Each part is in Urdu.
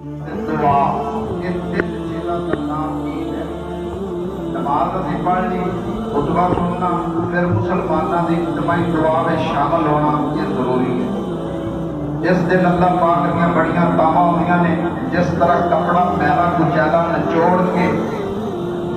دعا اس دل جیلا کا نام عید ہے۔ نماز اسی پڑھ لی، خطبہ سننا، پھر مسلمانوں کی اجتماعی دعا میں شامل ہونا یہ ضروری ہے۔ جس دن اللہ پاک دیا بڑیاں تاواں ہوندیاں نے، جس طرح کپڑا میلا کچیلا نچوڑ کے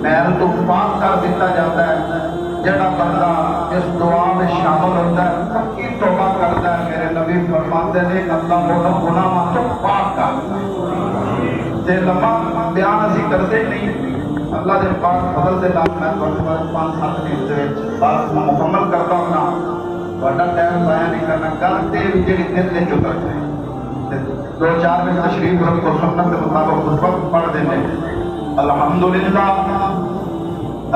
میل تو پاک کر دیتا جاتا ہے، جڑا بندہ اس دعا میں شامل ہوتا ہے پکی توبہ کرتا ہے، میرے نبی فرماتے ہیں اللہ وہ گناہاں تو پاک کرتا ہے۔ تے لمحہ بیان اسی کرتے نہیں، اللہ دے پاک فضل دے نال میں تھوڑے 5-7 منٹ دے وچ بات مکمل کرتا ہوں۔ بڑا ٹائم ضائع نہیں کرنا، گل تے بھی جڑی دل وچ اتر جائے۔ 2-4 منٹ تشریف رکھو، سنت کے مطابق خطبہ پڑھ دینے۔ الحمدللہ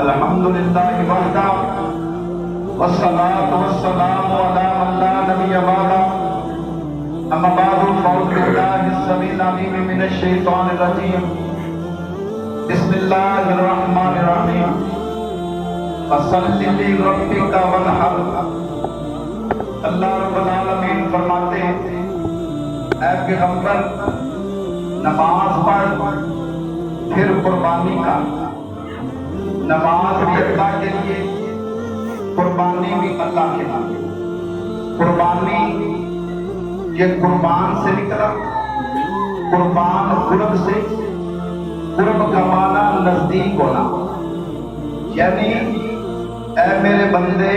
الحمدللہ وحدہ والصلاة والسلام علی من لا نبی بعدہ، اما بعد فاعوذ باللہ السمیع العلیم من الشیطان الرجیم، بسم اللہ الرحمن الرحیم، فصل لربک وانحر۔ اللہ رب العالمین فرماتے ہیں اے پیغمبر نماز پڑھ پھر قربانی کر۔ نماز بھی اللہ کے لیے، قربانی بھی اللہ کے لیے۔ قربانی یہ قربان سے نکلا، قربان قرب سے، قرب کا معنی نزدیک ہونا، یعنی اے میرے بندے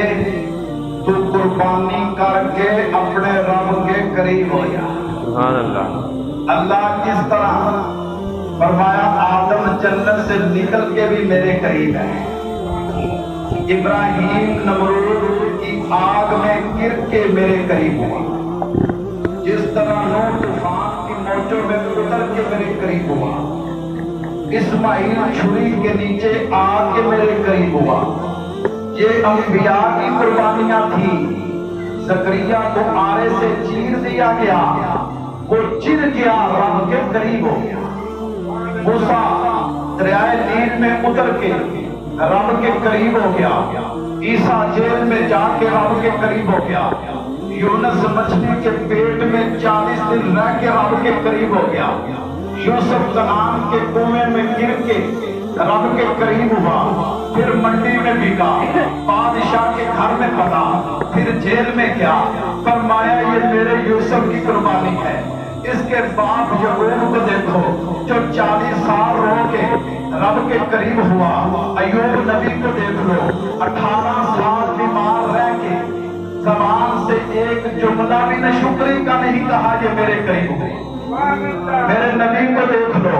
تو قربانی کر کے اپنے رب کے قریب ہو جا۔ سبحان اللہ۔ اللہ کس طرح فرمایا آدم جنت سے نکل کے بھی میرے قریب ہے، ابراہیم نمرود کی آگ میں گر کے میرے قریب ہوا، جس طرح نوح طوفان کی موجوں میں اتر کے میرے قریب ہوا، اسماعیل چھری کے نیچے آ کے میرے قریب ہوا۔ یہ انبیاء کی قربانیاں تھیں۔ زکریا کو آرے سے چیر دیا گیا، وہ چر گیا، رب کے قریب ہو گیا۔ موسیٰ دریائے نیل میں اتر کے رب کے قریب ہو گیا، عیسیٰ جیل میں جا کے رب کے قریب ہو گیا، یونس مچھلی کے پیٹ میں 40 دن رہ کے رب کے قریب ہو گیا، یوسف کنعان کے کنویں میں گر کے رب کے قریب ہوا، پھر منڈی میں بکا، بادشاہ کے گھر میں پڑا، پھر جیل میں گیا، فرمایا یہ میرے یوسف کی قربانی ہے۔ اس کے باپ یعقوب کو دیکھو جو 40 سال رو کے رب کے قریب ہوا، ایوب نبی کو دیکھ لو 18 سال بیمار رہ کے زبان سے ایک جملہ بھی نہ شکری کا نہیں کہا، یہ میرے قریب ہوئے۔ میرے نبی کو دیکھ لو،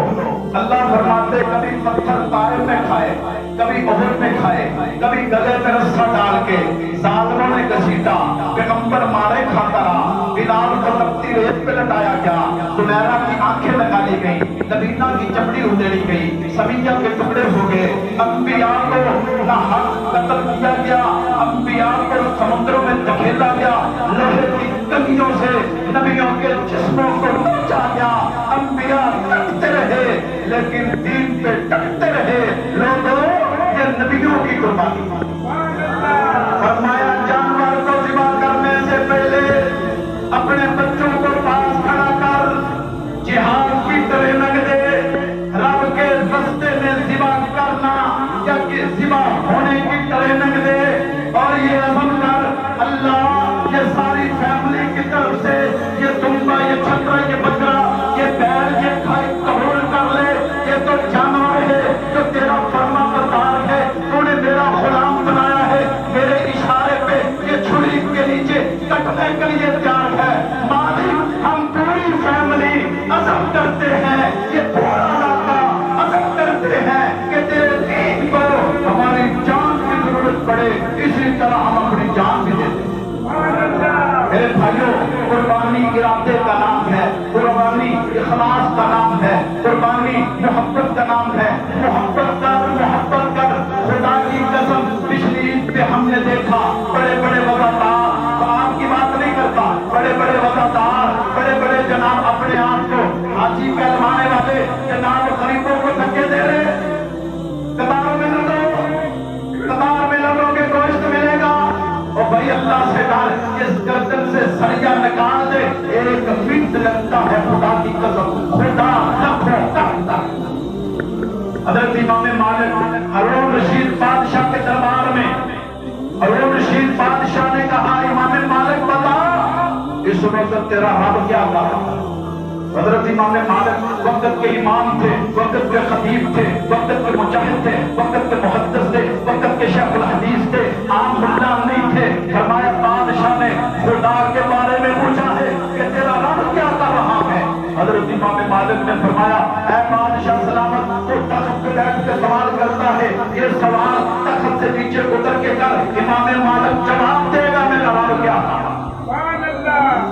اللہ فرماتے کبھی پتھر طائف میں کھائے، کبھی احد میں کھائے، کبھی گلے میں رسا ڈال کے ظالموں نے گھسیٹا، پیغمبر مارے کھاتا رہا، بلال کو تپتی ریت پہ لٹایا گیا، سمیرہ کی آنکھیں نکالی گئی، نبینا کی چمڑی ادھیڑی گئی، سمیہ کے ٹکڑے ہو گئے، انبیاء کو نہ حق قتل کیا گیا، انبیاء کو سمندروں میں دھکیلا گیا، لوہے کی کنگھیوں سے نبیوں کے جسموں کو نوچا گیا، انبیاء ڈٹتے رہے لیکن دین پہ ڈٹتے رہے۔ لوگوں یہ نبیوں کی قربانی، فرمایا جانور کو ذبح کرنے سے پہلے اپنے بچوں کو پاس کھڑا کر جہاد کی ٹریننگ دے، رب کے رستے میں ذبح کرنا یا کہ ذبح ہونے کی ٹریننگ دے، اور یہ عزم کر اللہ یہ ساری فیملی کی طرف سے یہ دمبا، یہ چھترا، یہ بکرا، یہ بیل، یہ کھائی قبول کر لے، یہ تو جانور ہے جو تیرا فرما بردار ہے، تو نے میرا غلام بنایا ہے، میرے اشارے پہ یہ چھری کے نیچے کٹنے کے لیے تیار ہے۔ مالک ہم پوری فیملی عزم کرتے ہیں، یہ پورا علاقہ عزم کرتے ہیں کہ تیرے دین کو ہماری جان کی ضرورت پڑے، اسی طرح ہم اپنی جان بھی دیتے ہیں۔ میرے بھائیوں قربانی ارادے کا نام ہے، قربانی اخلاص کا نام ہے، قربانی محبت کا نام ہے۔ محبت کر خدا کی قسم پچھلی عید پہ ہم نے دیکھا بڑے بڑے وفادار، آپ کی بات نہیں کرتا، بڑے بڑے وفادار، بڑے بڑے جناب اپنے آپ کو حاجی کہلوانے والے جناب غریبوں کو دھکے دے رہے، قطاروں میں لگو، قطار میں لگو گے گوشت ملے گا، اور بھائی اللہ سے ڈر اس گردن سے سریا نکال دے، ایک منٹ لگتا ہے خدا کی قسم، خدا حضرت امام مالک ہارون رشید بادشاہ کے دربار میں ہارون رشید بادشاہ نے کہا امام مالک بتا اس وقت تیرا رب کیا کر رہا ہے؟ حضرت امام مالک وقت کے امام تھے، وقت کے خطیب تھے، وقت کے مجاہد تھے، وقت کے محدث تھے، وقت کے شیخ الحدیث تھے، عام ملا نہیں تھے۔ فرمایا بادشاہ نے خدا کے بارے میں پوچھا ہے کہ تیرا رب کیا کر رہا ہے؟ حضرت امام مالک نے فرمایا اے بادشاہ سلامت، تو تخت پہ بیٹھ کے سوال کرتا ہے، یہ سوال تخت سے نیچے اتر کے کر۔ امام مالک جواب دے گا میرا رب کیا کر رہا ہے؟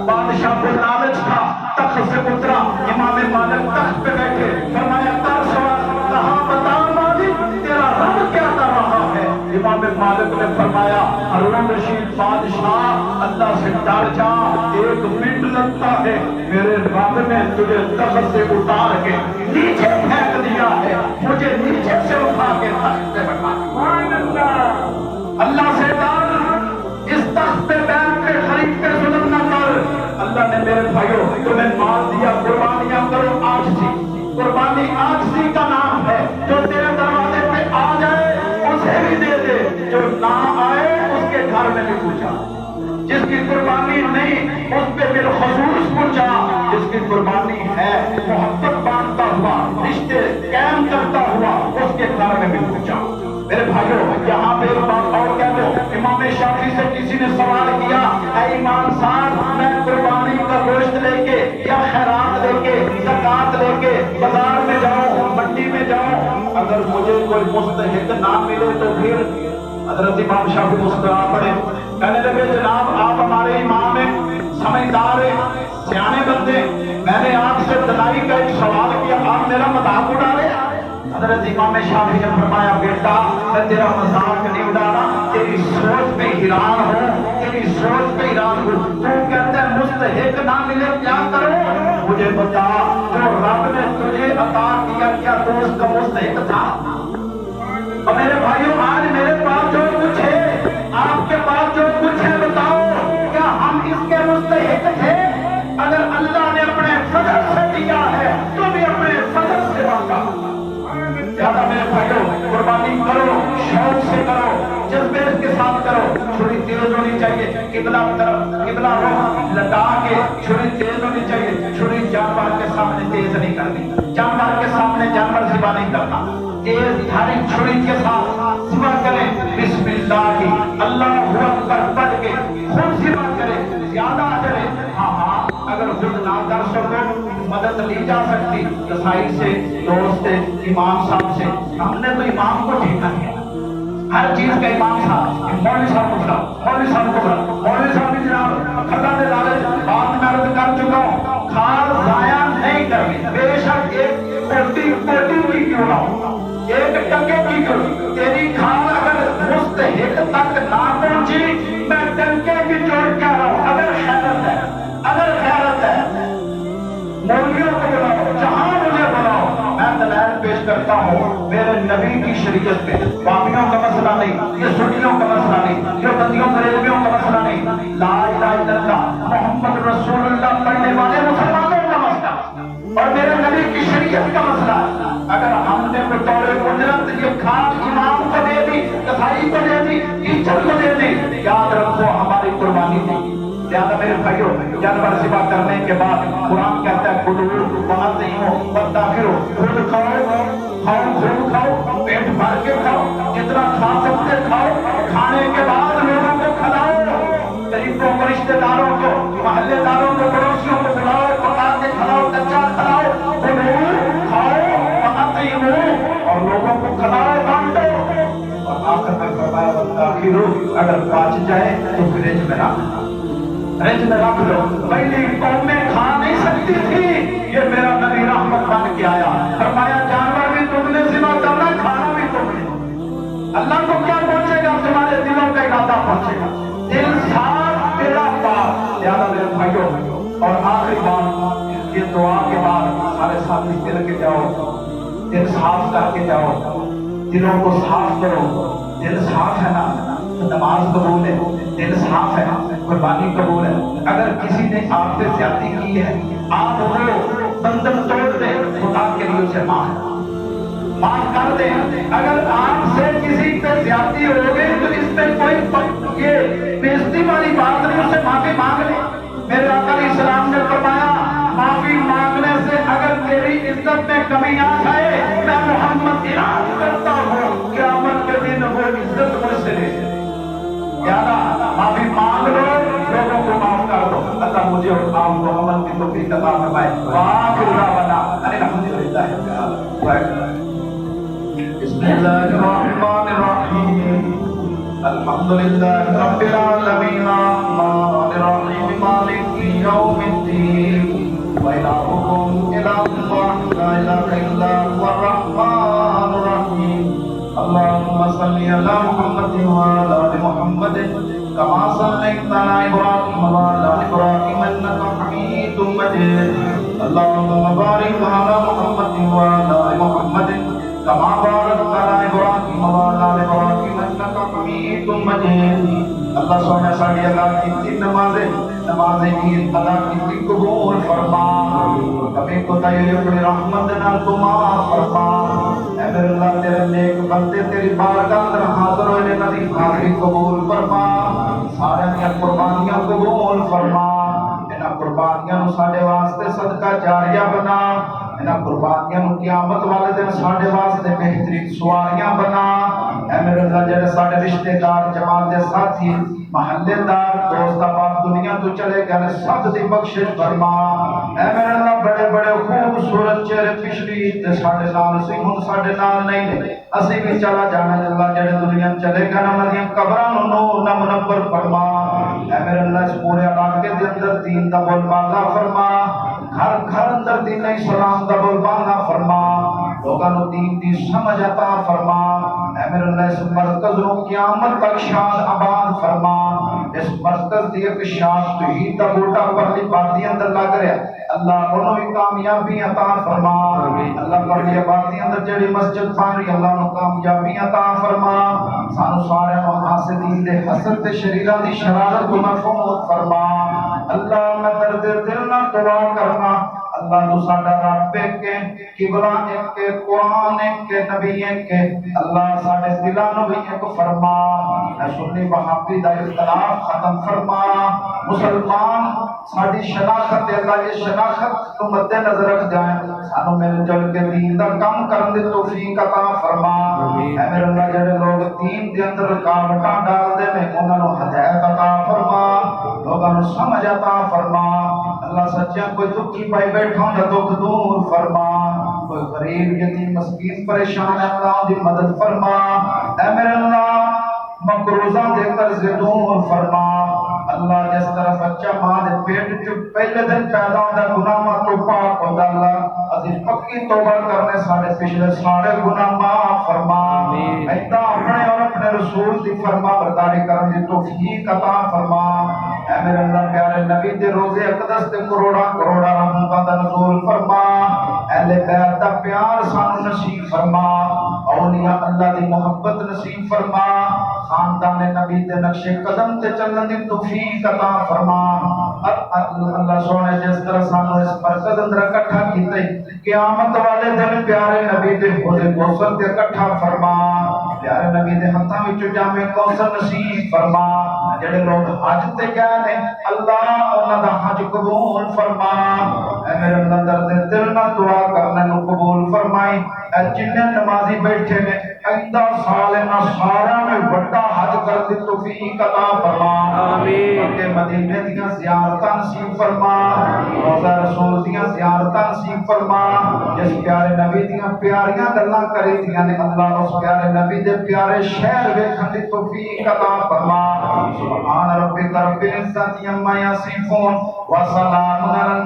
بادشاہ کو لالچ تھا، تخت سے اترا، امام مالک تخت پہ بیٹھے، فرمایا کر سوال، کہا بتا مالک تیرا رب کیا کر رہا ہے؟ امام مالک نے فرمایا ہارون رشید بادشاہ اللہ سے ڈر جا، ایک منٹ لگتا ہے، میرے رب نے تجھے تخت سے اتار کے نیچے پھینک دیا ہے، مجھے نیچے سے اٹھا کے تخت پہ بٹھا۔ اللہ سے ڈر، اس تخت پہ بیٹھ کے خرید کے ظلم نہ کر۔ اللہ نے میرے بھائیوں تمہیں مال دیا، قربانیاں کرو آجزی، قربانی آجزی کا نام ہے۔ جو تیرے دروازے پہ آ جائے اسے بھی دے دے، جو نہ آئے اس کے گھر میں بھی پوچھا، جس کی قربانی نہیں اس پہ بالخصوص پوچھا، جس کی قربانی ہے محبت باندھتا ہوا، رشتے قائم کرتا ہوا، اس کے گھر میں بھی پوچھا۔ میرے بھائیوں یہاں پہ ایک بات اور کہہ دو، امام شافعی سے کسی نے سوال کیا اے امام صاحب میں قربانی کا گوشت لے کے یا خیرات لے کے زکات لے کے بازار میں جاؤں، منڈی میں جاؤں، اگر مجھے کوئی مستحق نہ ملے تو پھر؟ حضرت امام شافعی مسکرا پڑے، کہنے لگے جناب آپ ہمارے امام ہیں، سمجھدار ہیں، سیانے بندے، میں نے آپ سے دلائی کا ایک سوال کیا، آپ میرا مذاق اڑا رہے ہیں؟ حضرت امام شافعی نے فرمایا بیٹا میں تیرا مذاق نہیں اڑا رہا، تیری سوچ پہ حیران ہوں، تیری سوچ پہ حیران ہوں۔ تو کہتا ہے مستحق نہ ملے کیا کرو؟ مجھے بتا جو رب نے تجھے عطا کیا کیا تو اس کا مستحق تھا؟ اور میرے بھائیوں آج میرے پاس جو کچھ ہے، آپ کے پاس جو کچھ ہے، بتاؤ کیا ہم اس کے مستحق تھے؟ اگر اللہ نے اپنے فضل سے دیا ہے تو بھی اپنے فضل سے مانگا۔ زیادہ میرے بھائیوں قربانی کرو، شوق سے کرو، جذبے کے ساتھ کرو، چھری تیز ہونی چاہیے، قبلہ طرف قبلہ رخ لٹا کے چھری تیز ہونی چاہیے، چھری جانور کے سامنے تیز نہیں کرنی، جانور کے سامنے جانور ذبح نہیں کرنا، تیز دھاری چھری کے ساتھ ذبح کریں، بسم اللہ اللہ اکبر پڑھ کے خود ذبح کریں، زیادہ کریں۔ ہاں اگر خود نہ کر سکو مدد لی جا سکتی، رسائی سے، دوست سے، امام صاحب سے۔ ہم نے تو امام کو ٹھیکا کیا، ہر چیز کا امام صاحب، مولوی صاحب کو بلا، مولوی صاحب کو بلا، مولوی صاحب بھی جناب کھلا دے لالچ، بات میں عرض کر چکا ہوں، کھال ضائع نہیں کرنی، بے شک ایک پوٹی کی کیوں نہ ہو، ایک ٹکے کی کیوں، تیری کھال اگر مستحق تک نہ پہنچی، میں ٹنکے کی چوٹ کہہ رہا ہوں، اگر خیرت ہے، اگر خیرت ہے، مولویوں کو بلاؤ، جہاں مجھے بلاؤ، میں دلائل پیش کرتا ہوں میرے نبی کی شریعت پہ۔ بامیوں کا مسئلہ نہیں، یہ سنیوں کا مسئلہ نہیں، یہ بندیوں غریبیوں کا مسئلہ نہیں، لا الہ الا اللہ محمد رسول اللہ پڑھنے والے مسلمانوں کا مسئلہ اور میرے نبی کی شریعت کا مسئلہ ہے۔ اگر ہم نے بطور اجرت یہ کھاد امام کو دے دی، کسائی کو دے دی، ٹیچر کو دے دی، یاد رکھو ہماری قربانی تھی۔ لہذا میرے بھائیوں جانور ذبح کرنے کے بعد قرآن کہتا ہے کلوا واطعموا وادخروا، خود کھاؤ، خوب کھاؤ، پیٹ بھر کے کھاؤ، جتنا کھا سکتے کھاؤ، کھانے کے بعد لوگوں کو کھلاؤ، غریبوں کو، رشتے داروں کو، محلے داروں کو، پڑوسیوں کو کھلاؤ، پکا کے کھلاؤ، کچا کھلاؤ، کھاؤ واطعموا، اور لوگوں کو کھلاؤ، بانٹو۔ اور آخر میں فرمایا وادخروا، اگر بچ جائے تو فریج میں رکھ، فرج میں رکھ لو۔ پہلی قومیں کھا نہیں سکتی تھی، یہ میرا نبی رحمت بن کے آیا، فرمایا جانور بھی تم نے ذبح کرنا، کھانا بھی تم نے۔ اللہ کو کیا پہنچے گا؟ تمہارے دلوں کا ارادہ پہنچے گا، دل صاف تیرا پاک۔ یاد میرے بھائیوں اور آخری بات، یہ دعا کے بعد سارے ساتھی دل کے جاؤ، دل صاف کر کے جاؤ، دلوں کو صاف کرو۔ دل صاف ہے نا تو نماز قبول ہے، دل صاف ہے قربانی قبول ہے۔ اگر کسی نے آپ سے زیادتی کی ہے، آپ وہ بندھن توڑ دیں، خدا کے لیے اسے معاف معاف کر دے. اگر آپ سے کسی پہ زیادتی ہو گئی تو اس پہ کوئی یہ بےزتی والی بات نہیں, اس سے معافی مانگ لے. میرے آقا علیہ السلام نے فرمایا معافی مانگنے سے اگر تیری عزت میں کمی آ جائے میں محمد اعلان کرتا ہوں قیامت کے دن وہ عزت مجھ سے لے جائے. یادا معافی مانگ لو, لوگوں کو معاف کر دو. اللہ مجھے اور آپ کو عمل کی توفیق عطا فرمائے. وآخر دعوانا ان الحمدللہ رب العالمین. بسم اللہ الرحمن الرحیم. الحمد للہ رب العالمین الرحمن الرحیم مالک یوم الدین وإلهكم إله واحد لا إله إلا هو الرحمن الرحيم. اللهم صل على محمد وعلى آل محمد كما صليت على إبراهيم وعلى آل إبراهيم إنك حميد مجيد. اللهم بارك على محمد وعلى آل محمد كما باركت على إبراهيم وعلى آل إبراهيم إنك حميد مجيد. اللہ سونے ساڑی ادا کی تین نماز عید ادا کی قبول فرما. کبھی کوتاہی اپنی رحمت نال تو معاف فرما. اے میرے اللہ تیرے نیک بندے تیری بارگاہ اندر حاضر ہوئے نے نبی حاضری قبول فرما. سارے دی قربانیاں قبول فرما. انہاں قربانیاں نو ساڈے واسطے صدقہ جاریہ بنا. انہاں قربانیاں نو قیامت والے دن ساڈے واسطے بہترین سواریاں بنا. اے میرے اللہ جڑے ساڈے رشتہ دار جماعت دے ساتھی محلے دار دوست احباب دنیا تو چلے گئے سب دی بخشش فرما. اے میرے اللہ بڑے بڑے خوبصورت چہرے پچھلی تے ساڈے نال سی ہن ساڈے نال نہیں نے اسی بھی چلا جانا. اللہ جڑے دنیا چلے گئے انہاں دی قبراں نو نور نہ منور فرما. اے میرے اللہ اس پورے علاقے دے اندر دین دا بول بالا فرما. گھر گھر اندر دین اسلام دا بول بالا فرما. لوگاں نو دین دی سمجھ عطا فرما. اے میرے اللہ اس مرکز نو قیامت تک شاد آباد فرما. اس مرکز دی ایک شاد توحید دا بوٹا پرلی بادی اندر لگ رہا اللہ انہوں بھی کامیابی عطا فرما. اللہ پرلی بادی اندر جڑی مسجد بن رہی اللہ نو کامیابی عطا فرما. سانو سارے حاسدین دے حسد تے شریراں دی شرارت تو محفوظ فرما. اللہ میں درد دل نہ دعا کرنا. اللہ تو ساڈا رب ایک ہے, قبلہ ایک ہے, قرآن ایک ہے, نبی ایک ہے. اللہ ساڈے دلاں نو بھی ایک فرما. اے سنی وہابی دا اختلاف ختم فرما. مسلمان ساڈی شناخت اللہ یہ شناخت کو مد نظر رکھ جائیں. سانو مل جل کے دین دا کام کرن دی توفیق عطا فرما. اے میرے اللہ جڑے لوگ دین دے اندر رکاوٹاں ڈال دے نے انہاں نو ہدایت عطا فرما. لوگاں نو سمجھ عطا فرما. اللہ سچیاں کوئی دکھی پائی بیٹھا دا دکھ دور فرما. کوئی غریب یتیم مسکین پریشان ہے اللہ دی مدد فرما. اے میرے اللہ مقروضاں دے قرض دور فرما. اللہ جس طرح بچہ ماں دے پیٹ چ پہلے دن پیدا ہوندا گناہ تو پاک ہوندا. اللہ اسی پکی توبہ کرنے سارے پچھلے سارے گناہ معاف فرما. ایدا اپنے اور اپنے رسول دی فرما برداری کرن دی توفیق عطا فرما. اے میرے اللہ پیارے نبی دے روزے اقدس تے کروڑا کروڑا رحمتاں دا نزول فرما. اہل بیت دا پیار سانو نصیب فرما. اولیاء اللہ دی محبت نصیب فرما. خاندان نبی دے نقش قدم تے چلن دی توفیق عطا فرما. اللہ سونے جس طرح سانو اس مرکز اندر اکٹھا کیتے قیامت والے دن پیارے نبی دے حوض کوثر تے اکٹھا فرما. پیارے نبی دے ہتھاں وچ جام کوثر نصیب فرما. جڑے لوگ حج تے گئے نے اللہ انہاں دا حج قبول فرما. اے میرے اللہ درد دل نہ دعا کرنے نو قبول فرمائی. اے جننے نمازی بیٹھے نے آئندہ سال انہاں سارا میں بڑا حج کر دی توفیق عطا فرما. آمین. کہ مدینے دیاں زیارتاں نصیب فرما. روضہ رسول دیاں زیارتاں نصیب فرما. جس پیارے نبی دیاں پیاریاں گلاں کری دیاں نے اللہ اس پیارے نبی دے پیارے شہر ویکھن دی توفیق عطا فرما. سبحان ربک رب العزت عما یصفون وسلام علی